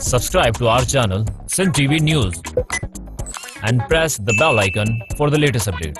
Subscribe to our channel, Sin TV News, and press the bell icon for the latest updates.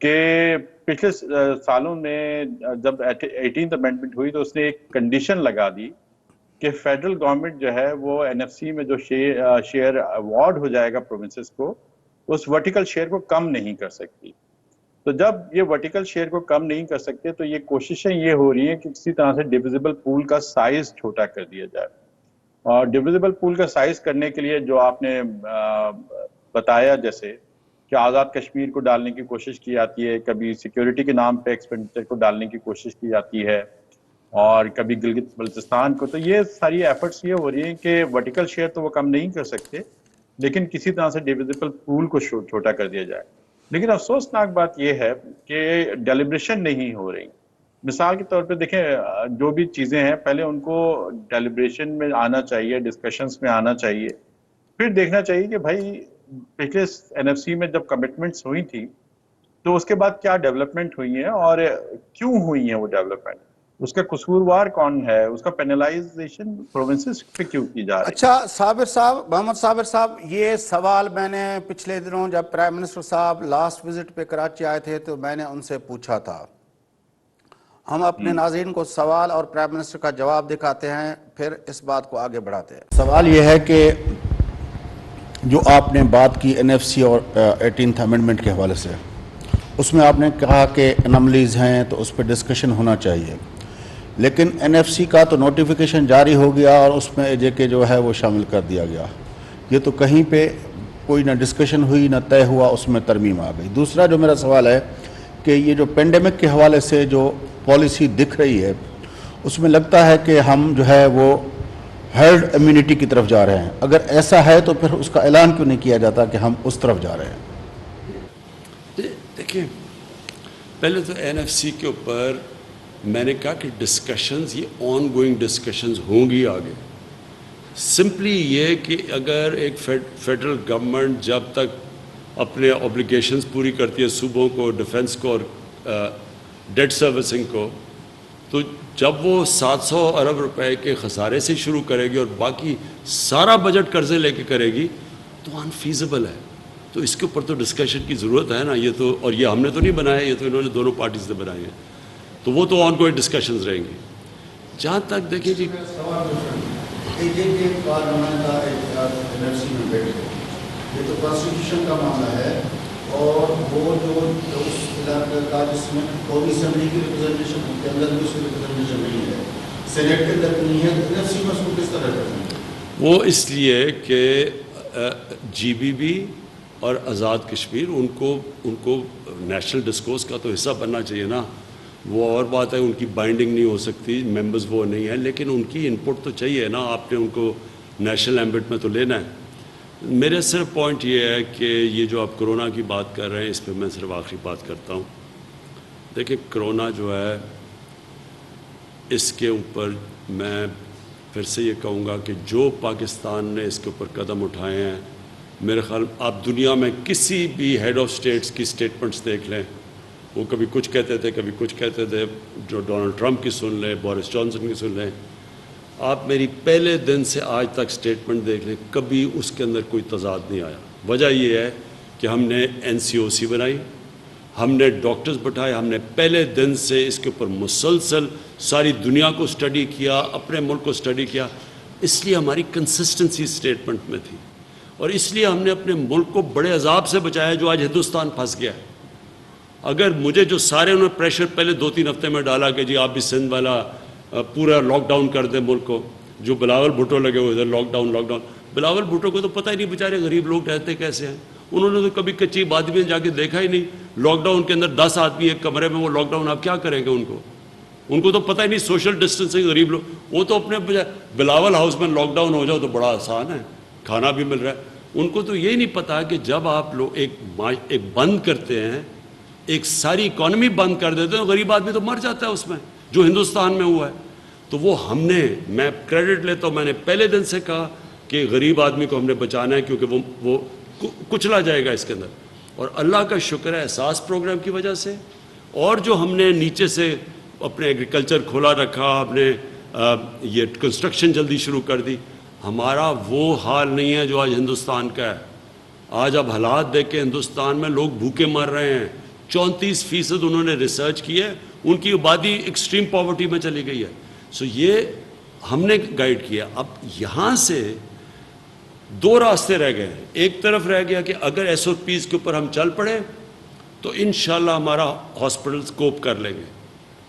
کہ پچھلے سالوں میں جب 18th amendment ہوئی تو اس نے ایک کنڈیشن لگا دی کہ فیڈرل گورنمنٹ جو ہے وہ این ایف سی میں جو شیئر ایوارڈ ہو جائے گا پروونسز کو اس ورٹیکل شیئر کو کم نہیں کر سکتی. تو جب یہ ورٹیکل شیئر کو کم نہیں کر سکتے تو یہ کوششیں یہ ہو رہی ہیں کہ کسی طرح سے ڈویزیبل پول کا سائز چھوٹا کر دیا جائے. اور ڈویزیبل پول کا سائز کرنے کے لیے جو آپ نے بتایا جیسے کہ آزاد کشمیر کو ڈالنے کی کوشش کی جاتی ہے, کبھی سیکیورٹی کے نام پہ ایکسپینڈیچر کو ڈالنے کی کوشش کی جاتی ہے, اور کبھی گلگت بلتستان کو. تو یہ ساری ایفرٹس یہ ہو رہی ہیں کہ ورٹیکل شیئر تو وہ کم نہیں کر سکتے لیکن کسی طرح سے ڈویزیبل پول کو چھوٹا کر دیا جائے. لیکن افسوسناک بات یہ ہے کہ ڈیلیبریشن نہیں ہو رہی. مثال کے طور پہ دیکھیں, جو بھی چیزیں ہیں پہلے ان کو ڈیلیبریشن میں آنا چاہیے, ڈسکشنز میں آنا چاہیے, پھر دیکھنا چاہیے کہ بھائی پچھلے این ایف سی میں جب کمٹمنٹس ہوئی تھی تو اس کے بعد کیا ڈیولپمنٹ ہوئی ہیں اور کیوں ہوئی ہیں وہ ڈیولپمنٹ, اس کا قصوروار کون ہے, اس کا پینلائزیشن پروونسز پہ کیوں کی جا رہی ہے. اچھا صابر صاحب, محمد صابر صاحب, یہ سوال میں نے پچھلے دنوں جب پرائم منسٹر صاحب لاسٹ وزٹ پہ کراچی آئے تھے تو میں نے ان سے پوچھا تھا. ہم اپنے ناظرین کو سوال اور پرائم منسٹر کا جواب دکھاتے ہیں, پھر اس بات کو آگے بڑھاتے ہیں. سوال یہ ہے کہ جو آپ نے بات کی این ایف سی اور 18th امینڈمنٹ کے حوالے سے, اس میں آپ نے کہا کہ اناملیز ہیں تو اس پہ ڈسکشن ہونا چاہیے, لیکن این ایف سی کا تو نوٹیفیکیشن جاری ہو گیا اور اس میں جے کے جو ہے وہ شامل کر دیا گیا. یہ تو کہیں پہ کوئی نہ ڈسکشن ہوئی نہ طے ہوا, اس میں ترمیم آ گئی. دوسرا جو میرا سوال ہے کہ یہ جو پینڈیمک کے حوالے سے جو پالیسی دکھ رہی ہے اس میں لگتا ہے کہ ہم جو ہے وہ ہرڈ امیونٹی کی طرف جا رہے ہیں. اگر ایسا ہے تو پھر اس کا اعلان کیوں نہیں کیا جاتا کہ ہم اس طرف جا رہے ہیں؟ دیکھیں, پہلے تو این ایف سی کے اوپر میں نے کہا کہ ڈسکشنز یہ آن گوئنگ ڈسکشنز ہوں گی آگے. سمپلی یہ کہ اگر ایک فیڈرل گورنمنٹ جب تک اپنے اوبلیگیشنز پوری کرتی ہے صوبوں کو, ڈیفنس کو اور ڈیٹ سروسنگ کو, تو جب وہ 700 ارب روپے کے خسارے سے شروع کرے گی اور باقی سارا بجٹ قرضے لے کے کرے گی تو انفیزیبل ہے. تو اس کے اوپر تو ڈسکشن کی ضرورت ہے نا. یہ تو, اور یہ ہم نے تو نہیں بنایا, یہ تو انہوں نے دونوں پارٹیز نے بنائے ہیں, تو وہ تو آن گوئنگ ڈسکشنز رہیں گی. جہاں تک دیکھیں جی یہ تو کانسٹیٹیوشن کا معاملہ ہے, اور وہ جو اس علاقے کا جس میں قومی اسمبلی کی ریپرزنٹیشن کے اندر بھی اس کی ریپرزنٹیشن نہیں ہے, سینیٹ کے اندر بھی نہیں ہے, تو این ایف سی میں اس کو کس طرح کریں گے؟ وہ اس لیے کہ جی بی بی اور آزاد کشمیر ان کو نیشنل ڈسکورس کا تو حصہ بننا چاہیے نا. وہ اور بات ہے, ان کی بائنڈنگ نہیں ہو سکتی, ممبرز وہ نہیں ہیں, لیکن ان کی انپٹ تو چاہیے نا. آپ نے ان کو نیشنل ایمبٹ میں تو لینا ہے. میرے صرف پوائنٹ یہ ہے کہ یہ جو آپ کرونا کی بات کر رہے ہیں اس پہ میں صرف آخری بات کرتا ہوں. دیکھیں, کرونا جو ہے اس کے اوپر میں پھر سے یہ کہوں گا کہ جو پاکستان نے اس کے اوپر قدم اٹھائے ہیں, میرے خیال آپ دنیا میں کسی بھی ہیڈ آف سٹیٹس کی سٹیٹمنٹس دیکھ لیں, وہ کبھی کچھ کہتے تھے کبھی کچھ کہتے تھے. جو ڈونلڈ ٹرمپ کی سن لیں, بورس جانسن کی سن لیں, آپ میری پہلے دن سے آج تک سٹیٹمنٹ دیکھ لیں, کبھی اس کے اندر کوئی تضاد نہیں آیا. وجہ یہ ہے کہ ہم نے این سی او سی بنائی, ہم نے ڈاکٹرز بٹھائے, ہم نے پہلے دن سے اس کے اوپر مسلسل ساری دنیا کو سٹڈی کیا, اپنے ملک کو سٹڈی کیا. اس لیے ہماری کنسسٹنسی سٹیٹمنٹ میں تھی, اور اس لیے ہم نے اپنے ملک کو بڑے عذاب سے بچایا جو آج ہندوستان پھنس گیا ہے. اگر مجھے جو سارے انہوں نے پریشر پہلے 2-3 ہفتے میں ڈالا کہ جی آپ بھی سندھ والا پورا لاک ڈاؤن کر دیں ملک کو, جو بلاول بھٹو لگے ہوئے تھے لاک ڈاؤن. بلاول بھٹو کو تو پتہ ہی نہیں بیچارے غریب لوگ رہتے کیسے ہیں. انہوں نے تو کبھی کچی بادی میں جا کے دیکھا ہی نہیں. لاک ڈاؤن کے اندر 10 آدمی ایک کمرے میں, وہ لاک ڈاؤن آپ کیا کریں گے ان کو تو پتہ ہی نہیں سوشل ڈسٹینسنگ. غریب لوگ وہ تو اپنے بلاول ہاؤس میں لاک ڈاؤن ہو جاؤ تو بڑا آسان ہے, کھانا بھی مل رہا ہے. ان کو تو یہی نہیں پتا کہ جب آپ لوگ ایک بند کرتے ہیں, ایک ساری اکانومی بند کر دیتے ہیں, غریب آدمی تو مر جاتا ہے اس میں, جو ہندوستان میں ہوا ہے. تو وہ ہم نے, میں کریڈٹ لیتا ہوں, میں نے پہلے دن سے کہا کہ غریب آدمی کو ہم نے بچانا ہے, کیونکہ وہ کچلا جائے گا اس کے اندر. اور اللہ کا شکر ہے احساس پروگرام کی وجہ سے, اور جو ہم نے نیچے سے اپنے ایگریکلچر کھولا رکھا, ہم نے یہ کنسٹرکشن جلدی شروع کر دی, ہمارا وہ حال نہیں ہے جو آج ہندوستان کا ہے. آج اب حالات دیکھ کے ہندوستان میں لوگ بھوکے مر رہے ہیں, 34% انہوں نے ریسرچ کی ہے, ان کی آبادی ایکسٹریم پاورٹی میں چلی گئی ہے. سو یہ ہم نے گائیڈ کیا. اب یہاں سے دو راستے رہ گئے ہیں. ایک طرف رہ گیا کہ اگر ایس او پیز کے اوپر ہم چل پڑے تو انشاءاللہ ہمارا ہاسپٹلز کوپ کر لیں گے.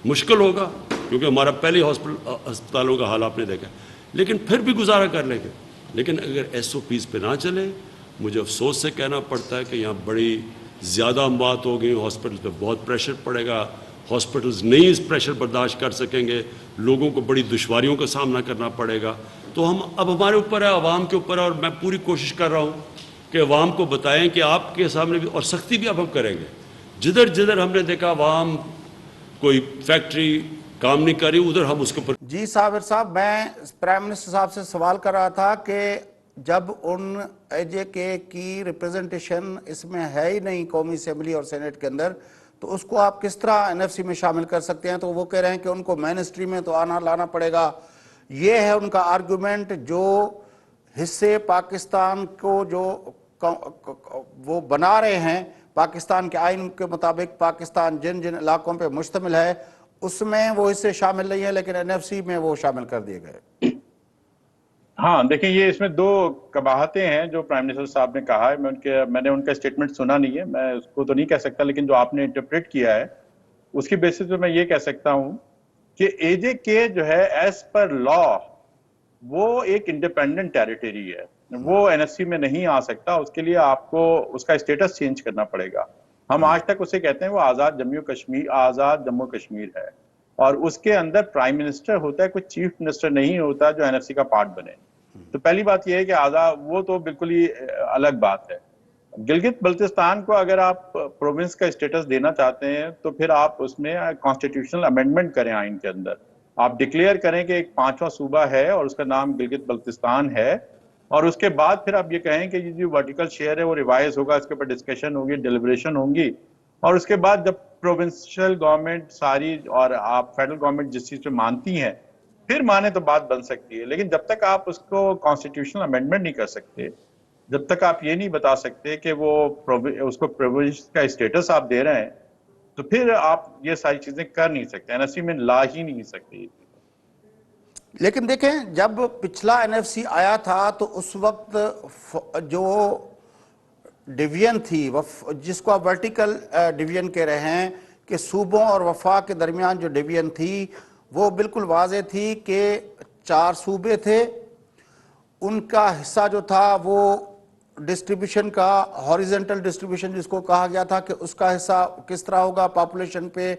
مشکل ہوگا کیونکہ ہمارا پہلے ہسپتالوں کا حال آپ نے دیکھا, لیکن پھر بھی گزارا کر لیں گے. لیکن اگر ایس او پیز پہ نہ چلے, مجھے افسوس سے کہنا پڑتا ہے کہ یہاں بڑی زیادہ اموات ہو گئی, ہاسپٹل پہ بہت پریشر پڑے گا, ہاسپٹلز نہیں اس پریشر برداشت کر سکیں گے, لوگوں کو بڑی دشواریوں کا سامنا کرنا پڑے گا. تو اب ہمارے اوپر ہے, عوام کے اوپر ہے, اور میں پوری کوشش کر رہا ہوں کہ عوام کو بتائیں کہ آپ کے سامنے بھی, اور سختی بھی اب ہم کریں گے. جدھر ہم نے دیکھا عوام کوئی فیکٹری کام نہیں کر رہی, ادھر ہم اس کے اوپر. جی صابر صاحب, میں پرائم منسٹر صاحب سے سوال کر رہا تھا کہ جب ان اے جے کے کی ریپریزنٹیشن اس میں ہے ہی نہیں قومی اسمبلی اور سینیٹ کے اندر, تو اس کو آپ کس طرح این ایف سی میں شامل کر سکتے ہیں؟ تو وہ کہہ رہے ہیں کہ ان کو مین اسٹریم میں تو لانا پڑے گا. یہ ہے ان کا آرگومنٹ. جو حصے پاکستان کو جو وہ بنا رہے ہیں پاکستان کے آئین کے مطابق, پاکستان جن علاقوں پہ مشتمل ہے اس میں وہ حصے شامل نہیں ہیں, لیکن این ایف سی میں وہ شامل کر دیے گئے. ہاں دیکھیں, یہ اس میں دو قباحتیں ہیں جو پرائم منسٹر صاحب نے کہا ہے. میں نے ان کا اسٹیٹمنٹ سنا نہیں ہے, میں اس کو تو نہیں کہہ سکتا, لیکن جو آپ نے انٹرپریٹ کیا ہے اس کی بیسس پہ میں یہ کہہ سکتا ہوں کہ اے جے کے جو ہے ایز پر لا وہ ایک انڈیپینڈنٹ ٹیریٹری ہے, وہ این ایف سی میں نہیں آ سکتا. اس کے لیے آپ کو اس کا اسٹیٹس چینج کرنا پڑے گا. ہم آج تک اسے کہتے ہیں وہ آزاد جموں کشمیر ہے, اور اس کے اندر پرائم منسٹر ہوتا ہے, کوئی چیف منسٹر نہیں ہوتا جو این ایف سی کا پارٹ بنے. تو پہلی بات یہ ہے کہ آزاد وہ تو بالکل ہی الگ بات ہے. گلگت بلتستان کو اگر آپ پروونس کا اسٹیٹس دینا چاہتے ہیں تو پھر آپ اس میں کانسٹیٹیوشنل امینڈمنٹ کریں, آئین کے اندر آپ ڈکلیئر کریں کہ ایک 5واں صوبہ ہے اور اس کا نام گلگت بلتستان ہے, اور اس کے بعد پھر آپ یہ کہیں کہ یہ جو ورٹیکل شیئر ہے وہ ریوائز ہوگا, اس کے اوپر ڈسکشن ہوگی, ڈیلیبریشن ہوں گی, اور اس کے بعد جب پروونشل گورنمنٹ ساری اور آپ فیڈرل گورنمنٹ جس چیز پہ مانتی ہیں پھر مانے تو بات بن سکتی ہے. لیکن جب تک آپ اس کو کانسٹیٹیوشنل امینڈمنٹ نہیں کر سکتے, جب تک آپ یہ نہیں بتا سکتے کہ وہ اس کو پروونس کا اسٹیٹس آپ دے رہے ہیں, تو پھر آپ یہ ساری چیزیں کر نہیں سکتے, این ایف سی میں لا ہی نہیں سکتے. لیکن دیکھیں, جب پچھلا این ایف سی آیا تھا تو اس وقت جو ڈویژن تھی جس کو آپ ورٹیکل ڈویژن کہہ رہے ہیں, کہ صوبوں اور وفاق کے درمیان جو ڈویژن تھی وہ بالکل واضح تھی کہ 4 صوبے تھے, ان کا حصہ جو تھا وہ ڈسٹریبیوشن کا ہاریزنٹل ڈسٹریبیوشن جس کو کہا گیا تھا کہ اس کا حصہ کس طرح ہوگا, پاپولیشن پہ,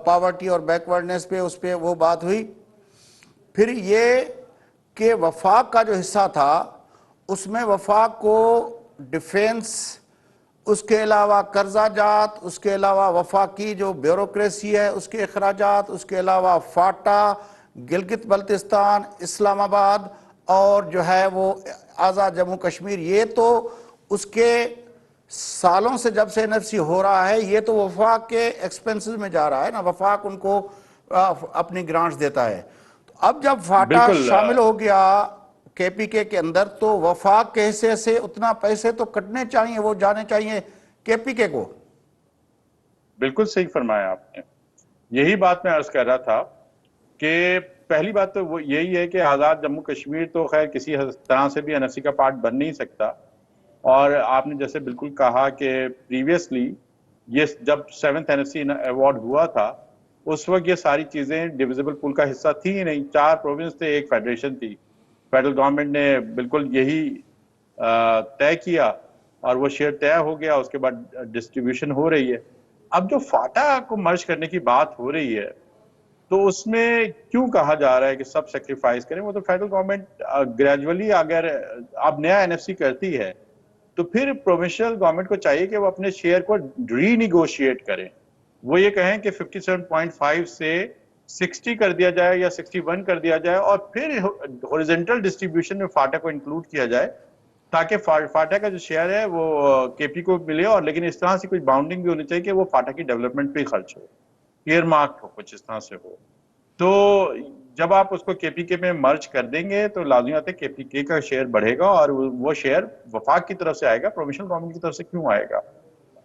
پاورٹی اور بیکورڈنس پہ, اس پہ وہ بات ہوئی. پھر یہ کہ وفاق کا جو حصہ تھا اس میں وفاق کو ڈیفینس, اس کے علاوہ قرضہ جات, اس کے علاوہ وفاقی جو بیوروکریسی ہے اس کے اخراجات, اس کے علاوہ فاٹا, گلگت بلتستان, اسلام آباد اور جو ہے وہ آزاد جموں کشمیر, یہ تو اس کے سالوں سے جب سے این ایف سی ہو رہا ہے یہ تو وفاق کے ایکسپنسز میں جا رہا ہے نا, وفاق ان کو اپنی گرانٹس دیتا ہے. اب جب فاٹا شامل ہو گیا کے پی کے اندر تو وفاق کے حصے سے اتنا پیسے تو کٹنے چاہیے, وہ جانے چاہیے کے پی کے کو. بالکل صحیح فرمایا آپ نے, یہی بات میں عرض کر رہا تھا کہ پہلی بات تو وہ یہی ہے کہ آزاد جموں کشمیر تو خیر کسی طرح سے بھی این ایف سی کا پارٹ بن نہیں سکتا. اور آپ نے جیسے بالکل کہا کہ پریویسلی یہ جب 7th N F C award ہوا تھا اس وقت یہ ساری چیزیں ڈویزیبل پول کا حصہ تھی ہی نہیں, 4 پروونس تھے, ایک فیڈریشن تھی. فیڈرل گورنمنٹ نے بالکل یہی طے کیا اور وہ شیئر طے ہو گیا, اس کے بعد ڈسٹریبیوشن ہو رہی ہے. اب جو فاٹا کو مرج کرنے کی بات ہو رہی ہے تو اس میں کیوں کہا جا رہا ہے کہ سب سیکریفائز کریں, وہ تو فیڈرل گورنمنٹ گریجولی اگر اب نیا این ایف سی کرتی ہے تو پھر پروونشل گورنمنٹ کو چاہیے کہ وہ اپنے شیئر کو ری نیگوشیٹ کریں. وہ یہ کہیں کہ 57.5 سے 60 کر دیا جائے یا 61 کر دیا جائے, اور پھر ہاریزنٹل ڈسٹریبیوشن میں فاٹا کو انکلوڈ کیا جائے تاکہ فاٹا کا جو شیئر ہے وہ کے پی کو ملے, اور لیکن اس طرح سے کوئی باؤنڈنگ بھی ہونی چاہیے کہ وہ فاٹا کی ڈیولپمنٹ پہ خرچ ہو, ایئر مارک ہو, کچھ اس طرح سے ہو. تو جب آپ اس کو کے پی کے میں مرج کر دیں گے تو لازمیات ہے کے پی کے کا شیئر بڑھے گا, اور وہ شیئر وفاق کی طرف سے آئے گا, پروونشل گورنمنٹ کی طرف سے کیوں آئے گا.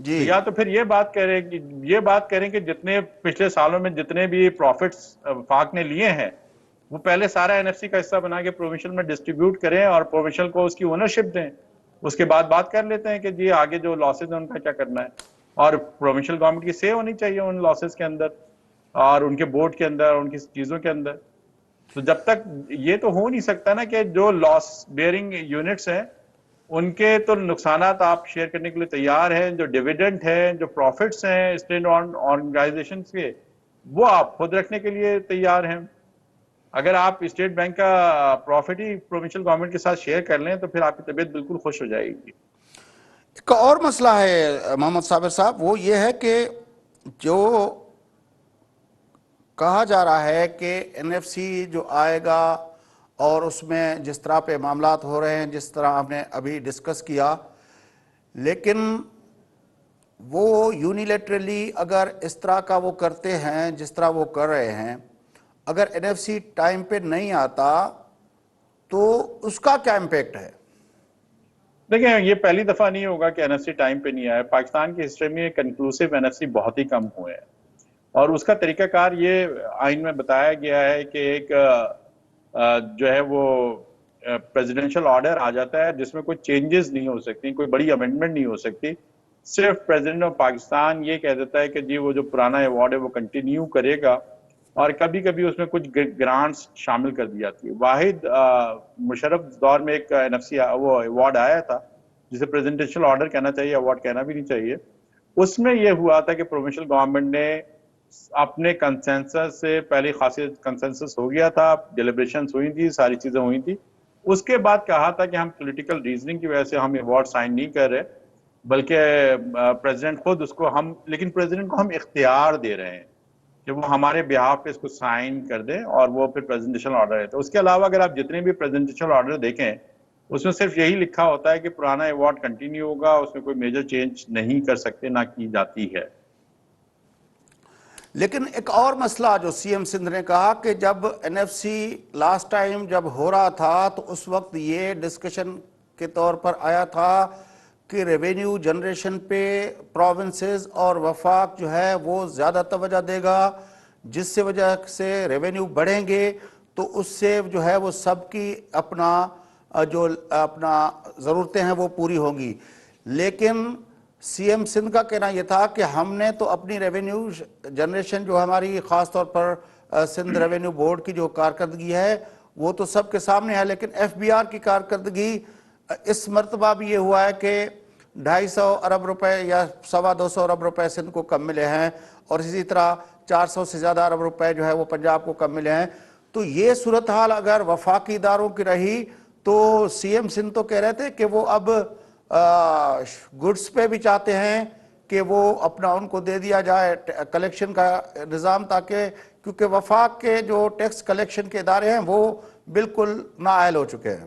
جی یا تو پھر یہ بات کریں کہ جتنے پچھلے سالوں میں جتنے بھی پروفٹس وفاق نے لیے ہیں وہ پہلے سارا این ایف سی کا حصہ بنا کے پروونشل میں ڈسٹریبیوٹ کریں اور پروونشل کو اس کی اونرشپ دیں. اس کے بعد بات کر لیتے ہیں کہ جی آگے جو لاسز ہیں ان کا کیا کرنا ہے, اور پروونشل گورنمنٹ کی سے ہونی چاہیے ان لاسز کے اندر اور ان کے بورڈ کے اندر ان کی چیزوں کے اندر. تو جب تک یہ تو ہو نہیں سکتا نا کہ جو لاس بیئرنگ یونٹس ہیں ان کے تو نقصانات آپ شیئر کرنے کے لیے تیار ہیں, جو ڈیویڈنڈ ہیں, جو پروفٹس ہیں اسٹیٹ آرگنائزیشنز کے, وہ آپ خود رکھنے کے لیے تیار ہیں. اگر آپ اسٹیٹ بینک کا پروفٹ ہی پروونشل گورنمنٹ کے ساتھ شیئر کر لیں تو پھر آپ کی طبیعت بالکل خوش ہو جائے گی. ایک اور مسئلہ ہے محمد صابر صاحب, وہ یہ ہے کہ جو کہا جا رہا ہے کہ این ایف سی جو آئے گا اور اس میں جس طرح پہ معاملات ہو رہے ہیں جس طرح ہم نے ابھی ڈسکس کیا, لیکن وہ یونیلیٹرلی اگر اس طرح کا وہ کرتے ہیں جس طرح وہ کر رہے ہیں, اگر این ایف سی ٹائم پہ نہیں آتا تو اس کا کیا امپیکٹ ہے؟ دیکھیں یہ پہلی دفعہ نہیں ہوگا کہ این ایف سی ٹائم پہ نہیں آیا. پاکستان کی ہسٹری میں کنکلوسیو این ایف سی بہت ہی کم ہوئے ہیں, اور اس کا طریقہ کار یہ آئین میں بتایا گیا ہے کہ ایک جو ہے وہ پریزیڈنشل آرڈر آ جاتا ہے جس میں کوئی چینجز نہیں ہو سکتی, کوئی بڑی امینڈمنٹ نہیں ہو سکتی. صرف پریزیڈنٹ آف پاکستان یہ کہہ دیتا ہے کہ جی وہ جو پرانا ایوارڈ ہے وہ کنٹینیو کرے گا, اور کبھی کبھی اس میں کچھ گرانٹس شامل کر دی جاتی ہے. واحد مشرف دور میں ایک این ایف سی وہ ایوارڈ آیا تھا جسے پریزیڈنشل آرڈر کہنا چاہیے, ایوارڈ کہنا بھی نہیں چاہیے. اس میں یہ ہوا تھا کہ پروونشل گورنمنٹ نے اپنے کنسنسس سے پہلے خاصی کنسنسس ہو گیا تھا, ڈیلیبریشنز ہوئی تھی, ساری چیزیں ہوئی تھی. اس کے بعد کہا تھا کہ ہم پولیٹیکل ریزننگ کی وجہ سے ہم ایوارڈ سائن نہیں کر رہے, بلکہ پریزیڈنٹ خود اس کو لیکن پریزیڈنٹ کو ہم اختیار دے رہے ہیں کہ وہ ہمارے بیہاف پہ اس کو سائن کر دیں, اور وہ پھر پریزیڈنشل آرڈر ہے. تو اس کے علاوہ اگر آپ جتنے بھی پریزیڈنشل آرڈر دیکھیں اس میں صرف یہی لکھا ہوتا ہے کہ پرانا ایوارڈ کنٹینیو ہوگا, اس میں کوئی میجر چینج نہیں کر سکتے, نہ کی جاتی ہے. لیکن ایک اور مسئلہ جو سی ایم سندھ نے کہا کہ جب N F C last time جب ہو رہا تھا تو اس وقت یہ ڈسکشن کے طور پر آیا تھا کہ ریونیو جنریشن پہ پروونسز اور وفاق جو ہے وہ زیادہ توجہ دے گا, جس سے وجہ سے ریونیو بڑھیں گے تو اس سے جو ہے وہ سب کی اپنا ضرورتیں ہیں وہ پوری ہوں گی. لیکن سی ایم سندھ کا کہنا یہ تھا کہ ہم نے تو اپنی ریونیو جنریشن جو ہماری خاص طور پر سندھ ریونیو بورڈ کی جو کارکردگی ہے وہ تو سب کے سامنے ہے, لیکن ایف بی آر کی کارکردگی اس مرتبہ بھی یہ ہوا ہے کہ 250 ارب روپے یا 250 ارب روپے سندھ کو کم ملے ہیں, اور اسی طرح 400 سے زیادہ ارب روپے جو ہے وہ پنجاب کو کم ملے ہیں. تو یہ صورتحال اگر وفاقی اداروں کی رہی تو سی ایم سندھ تو کہہ رہے تھے کہ وہ اب گڈز پہ بھی چاہتے ہیں کہ وہ اپنا ان کو دے دیا جائے کلیکشن کا نظام, تاکہ کیونکہ وفاق کے جو ٹیکس کلیکشن کے ادارے ہیں وہ بالکل نااہل ہو چکے ہیں.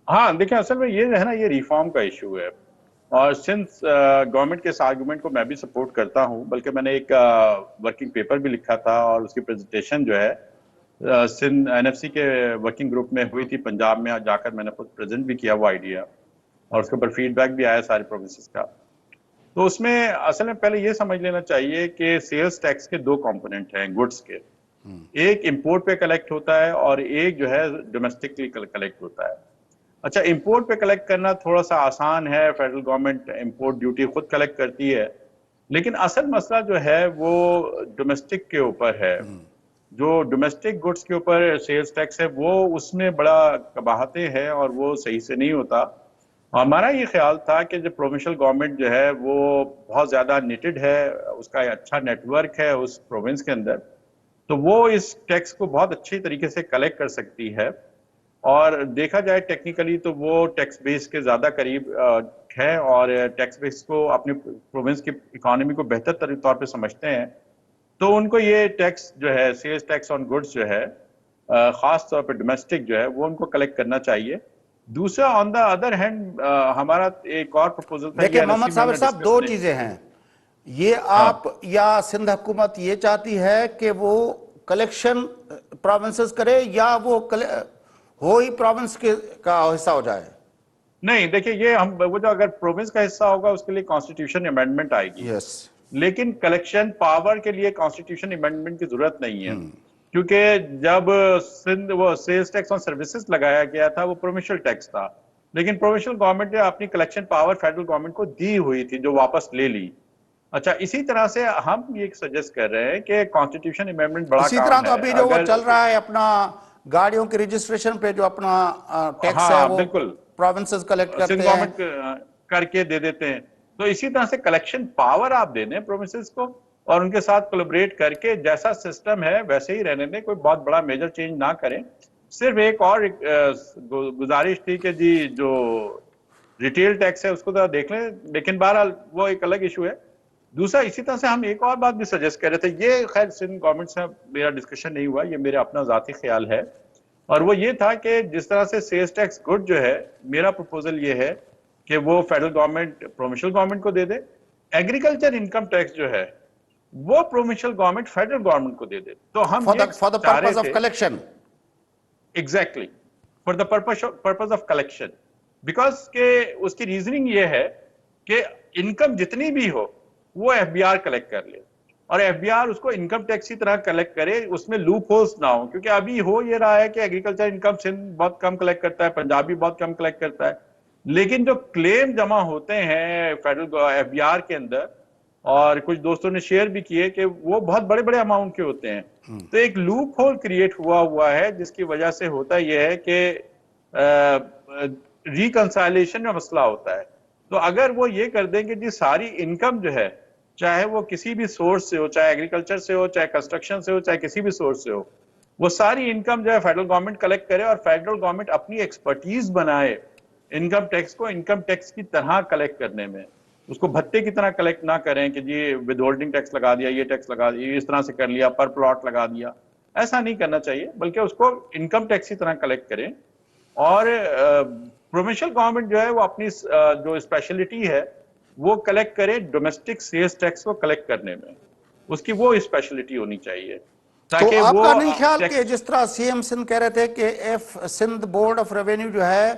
ہاں دیکھیں اصل میں یہ ہے نا, یہ ریفارم کا ایشو ہے, اور سنس گورنمنٹ کے اس آرگومنٹ کو میں بھی سپورٹ کرتا ہوں, بلکہ میں نے ایک ورکنگ پیپر بھی لکھا تھا, اور اس کی پریزنٹیشن جو ہے سندھ این ایف سی کے ورکنگ گروپ میں ہوئی تھی پنجاب میں, جا کر میں نے خود پریزنٹ بھی کیا وہ آئیڈیا, اور اس کے اوپر فیڈ بیک بھی آیا سارے پروونسز کا. تو اس میں اصل میں پہلے یہ سمجھ لینا چاہیے کہ سیلز ٹیکس کے دو کمپوننٹ ہیں گڈز کے, ایک امپورٹ پہ کلیکٹ ہوتا ہے اور ایک جو ہے ڈومیسٹکلی کلیکٹ ہوتا ہے. اچھا امپورٹ پہ کلیکٹ کرنا تھوڑا سا آسان ہے, فیڈرل گورنمنٹ امپورٹ ڈیوٹی خود کلیکٹ کرتی ہے, لیکن اصل مسئلہ جو ہے وہ ڈومیسٹک کے اوپر ہے. جو ڈومیسٹک گڈز کے اوپر سیلز ٹیکس ہے وہ اس میں بڑا قباحتیں ہیں اور وہ صحیح سے نہیں ہوتا. ہمارا یہ خیال تھا کہ جو پروونشل گورنمنٹ جو ہے وہ بہت زیادہ نیٹڈ ہے, اس کا اچھا نیٹ ورک ہے اس پروونس کے اندر, تو وہ اس ٹیکس کو بہت اچھی طریقے سے کلیکٹ کر سکتی ہے. اور دیکھا جائے ٹیکنیکلی تو وہ ٹیکس بیس کے زیادہ قریب ہے, اور ٹیکس بیس کو اپنی پروونس کی اکانومی کو بہتر طور پہ سمجھتے ہیں, تو ان کو یہ ٹیکس جو ہے سیلز ٹیکس آن گڈز جو ہے خاص طور پہ ڈومیسٹک جو ہے وہ ان کو کلیکٹ کرنا چاہیے. دوسرا آن دا ادر ہینڈ ہمارا ایک اور پروپوزل تھا. دیکھیں محمد صابر صاحب, دو چیزیں ہیں, یہ آپ یا سندھ حکومت یہ چاہتی ہے کہ وہ کلیکشن پروونسز کرے یا وہ ہو ہی پروونس کا حصہ ہو جائے؟ نہیں دیکھیں یہ ہم وہ جو اگر پروونس کا حصہ ہوگا اس کے لیے کانسٹیٹیوشن امینڈمنٹ آئے گی، یس لیکن کلیکشن پاور کے لیے کانسٹیٹیوشن امینڈمنٹ کی ضرورت نہیں ہے، کیونکہ جب سندھ وہ سیلز ٹیکس آن سروسز لگایا گیا تھا وہ پروونشل ٹیکس تھا، لیکن پروونشل گورنمنٹ نے اپنی کلیکشن پاور فیڈرل گورنمنٹ کو دی ہوئی تھی جو واپس لے لی۔ اچھا اسی طرح سے ہم یہ سجیسٹ کر رہے ہیں کہ کانسٹیٹیوشن امینڈمنٹ بڑا اسی طرح کام تو ہے، ابھی جو وہ اگر چل رہا ہے اپنا گاڑیوں کی رجسٹریشن پہ جو اپنا ٹیکس ہے ہاں وہ بالکل پروونسز کلیکٹ سندھ کرتے ہیں۔ گورنمنٹ کر کے دے دیتے ہیں، تو اسی طرح سے کلیکشن پاور آپ دے دیں پروونسز کو اور ان کے ساتھ کولیبریٹ کر کے جیسا سسٹم ہے ویسے ہی رہنے دیں، کوئی بہت بڑا میجر چینج نہ کریں۔ صرف ایک اور گزارش تھی کہ جی جو ریٹیل ٹیکس ہے اس کو ذرا دیکھ لیں، لیکن بہرحال وہ ایک الگ ایشو ہے۔ دوسرا اسی طرح سے ہم ایک اور بات بھی سجیسٹ کر رہے تھے، یہ خیر سندھ گورنمنٹ سے میرا ڈسکشن نہیں ہوا، یہ میرا اپنا ذاتی خیال ہے، اور وہ یہ تھا کہ جس طرح سے سیلز ٹیکس گڈ جو ہے، میرا پروپوزل یہ ہے کہ وہ فیڈرل گورنمنٹ پروونشل گورنمنٹ کو دے دے، ایگریکلچر انکم ٹیکس جو ہے وہ پروونشل گورنمنٹ فیڈرل گورنمنٹ کو دے دے۔ تو ہم یہ فار دا چاہ رہے پرپز آف تھے collection. Exactly for the purpose of collection, because کہ اس کی ریزننگ یہ ہے کہ انکم جتنی بھی ہو وہ ایف بی آر کلیکٹ کر لے، اور ایف بی آر اس کو انکم ٹیکس کی طرح کلیکٹ کرے، اس میں لوپ ہولز نہ ہو، کیونکہ ابھی ہو یہ رہا ہے کہ ایگریکلچر انکم سندھ بہت کم کلیکٹ کرتا ہے، پنجاب بھی بہت کم کلیکٹ کرتا ہے، لیکن جو کلیم جمع ہوتے ہیں فیڈرل ایف بی آر کے اندر، اور کچھ دوستوں نے شیئر بھی کیے کہ وہ بہت بڑے بڑے اماؤنٹ کے ہوتے ہیں، تو ایک لوپ ہول کریٹ ہوا ہے جس کی وجہ سے ہوتا یہ ہے کہ ریکنسائلیشن میں مسئلہ ہوتا ہے۔ تو اگر وہ یہ کر دیں کہ جی ساری انکم جو ہے چاہے وہ کسی بھی سورس سے ہو، چاہے ایگریکلچر سے ہو، چاہے کنسٹرکشن سے ہو، چاہے کسی بھی سورس سے ہو، وہ ساری انکم جو ہے فیڈرل گورنمنٹ کلیکٹ کرے، اور فیڈرل گورنمنٹ اپنی ایکسپرٹیز بنائے انکم ٹیکس کو انکم ٹیکس کی طرح کلیکٹ کرنے میں، اس کو بھتے کی طرح کلیکٹ نہ کریں کہ جی ود ہولڈنگ ٹیکس لگا دیا، یہ ٹیکس لگا دیا، اس طرح سے کر لیا، پر پلاٹ لگا دیا، ایسا نہیں کرنا چاہیے، بلکہ اس کو انکم ٹیکس کی طرح کلیکٹ کریں۔ اور پروونشل گورنمنٹ جو ہے وہ اپنی جو اسپیشلٹی ہے وہ کلیکٹ کرے ڈومیسٹک سیلز ٹیکس کو کلیکٹ کرنے میں، اس کی وہ اسپیشلٹی ہونی چاہیے تو تاکہ آپ وہ کا نہیں خیال کہ ٹیکس جس طرح سی ایم سندھ کہہ رہے تھے کہ سندھ بورڈ آف ریونیو جو ہے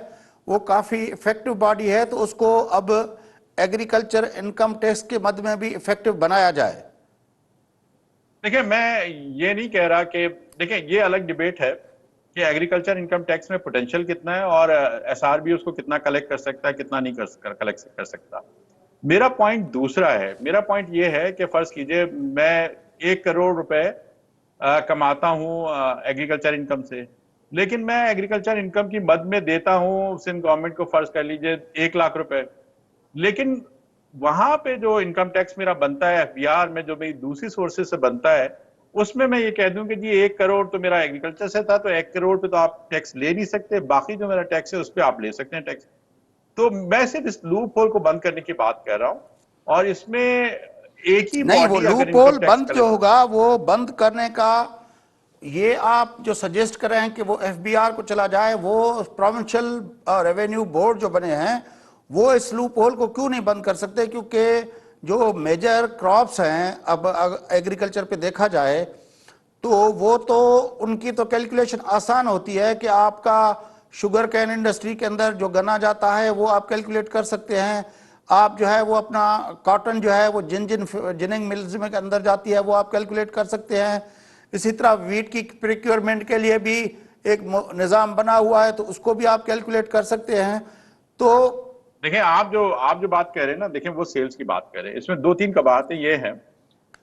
وہ کافی افیکٹو باڈی ہے، تو اس کو اب ایگریکلچر انکم ٹیکس کے مد میں بھی افیکٹو بنایا جائے؟ دیکھیں میں یہ نہیں کہہ رہا کہ دیکھیں یہ الگ ڈیبیٹ ہے کہ ایگریکلچر انکم ٹیکس میں پوٹینشیل کتنا ہے اور ایس آر بی اس کو کتنا کلیکٹ کر سکتا ہے، کتنا نہیں کلیکٹ کر سکتا۔ میرا پوائنٹ دوسرا ہے، میرا پوائنٹ یہ ہے کہ فرض کیجئے میں 1 کروڑ روپے کماتا ہوں ایگریکلچر انکم سے، لیکن میں ایگریکلچر انکم کی مد میں دیتا ہوں سندھ گورنمنٹ کو، فرض کر لیجئے 1 لاکھ روپے، لیکن وہاں پہ جو انکم ٹیکس میرا بنتا ہے ایف بی آر میں جو میری دوسری سورسز سے بنتا ہے، اس میں یہ کہہ دوں کہ جی 1 کروڑ تو میرا ایگریکلچر سے تھا، تو 1 کروڑ پہ تو آپ ٹیکس لے نہیں سکتے، باقی جو میرا ٹیکس ہے اس پہ آپ لے سکتے ہیں ٹیکس۔ تو میں صرف اس لوپ ہول کو بند کرنے کی بات کر رہا ہوں، اور اس میں ایک ہی نہیں، وہ باڈی اگر لوپ انکم ہول ٹیکس بند جو کلیکٹ، ہوگا وہ بند کرنے کا یہ آپ جو سجیسٹ کر رہے ہیں کہ وہ ایف بی آر کو چلا جائے، وہ پروونشل ریونیو بورڈ جو بنے ہیں وہ اس لوپ ہول کو کیوں نہیں بند کر سکتے؟ کیونکہ جو میجر کراپس ہیں اب ایگریکلچر پہ دیکھا جائے تو وہ تو ان کی تو کیلکولیشن آسان ہوتی ہے کہ آپ کا شوگر کین انڈسٹری کے اندر جو گنا جاتا ہے وہ آپ کیلکولیٹ کر سکتے ہیں، آپ جو ہے وہ اپنا کاٹن جو ہے وہ جننگ ملز میں کے اندر جاتی ہے وہ آپ کیلکولیٹ کر سکتے ہیں، اسی طرح ویٹ کی پریکیورمنٹ کے لیے بھی ایک نظام بنا ہوا ہے تو اس کو بھی آپ کیلکولیٹ کر سکتے ہیں۔ تو دیکھیں آپ جو بات کہہ رہے ہیں نا، دیکھیں وہ سیلز کی بات کر رہے ہیں، اس میں 2-3 قباحتیں یہ ہیں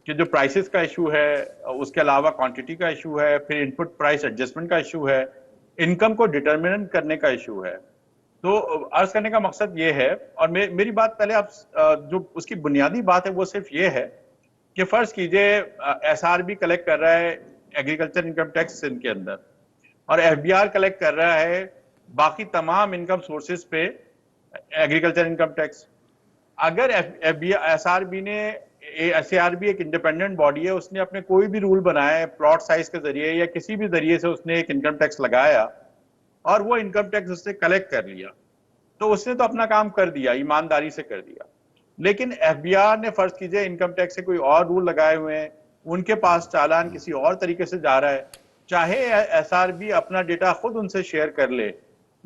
کہ جو پرائسز کا ایشو ہے، اس کے علاوہ کوانٹٹی کا ایشو ہے، پھر ان پٹ پرائس ایڈجسٹمنٹ کا ایشو ہے، انکم کو ڈٹرمنٹ کرنے کا ایشو ہے۔ تو عرض کرنے کا مقصد یہ ہے، اور میری بات پہلے آپ جو اس کی بنیادی بات ہے وہ صرف یہ ہے کہ فرض کیجئے ایس آر بی کلیکٹ کر رہا ہے ایگریکلچر انکم ٹیکس سندھ کے اندر، اور ایف بی آر کلیکٹ کر رہا ہے باقی تمام انکم سورسز پہ ایگریکلچر انکم ٹیکس۔ اگر ایس آر بی نے ایس آر بی ایک انڈیپینڈنٹ باڈی ہے، اس نے اپنے کوئی بھی رول بنایا ہے پلاٹ سائز کے ذریعے یا کسی بھی ذریعے سے اس نے ایک انکم ٹیکس لگایا اور وہ انکم ٹیکس اس سے کلیکٹ کر لیا، تو اس نے تو اپنا کام کر دیا، ایمانداری سے کر دیا۔ لیکن ایف بی آر نے فرض کیجئے انکم ٹیکس سے کوئی اور رول لگائے ہوئے ہیں، ان کے پاس چالان کسی اور طریقے سے جا رہا ہے، چاہے ایس آر بی اپنا ڈیٹا خود ان سے شیئر کر لے،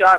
4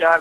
4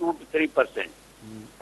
2 to 3%।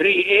3A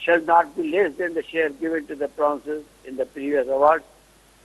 shall not be less than the share given to the provinces in the previous awards।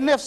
NFC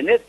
NSC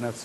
NFC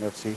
NFC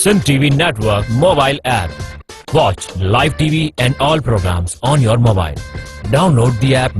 Sun TV Network mobile app. Watch live TV and all programs on your mobile. Download the app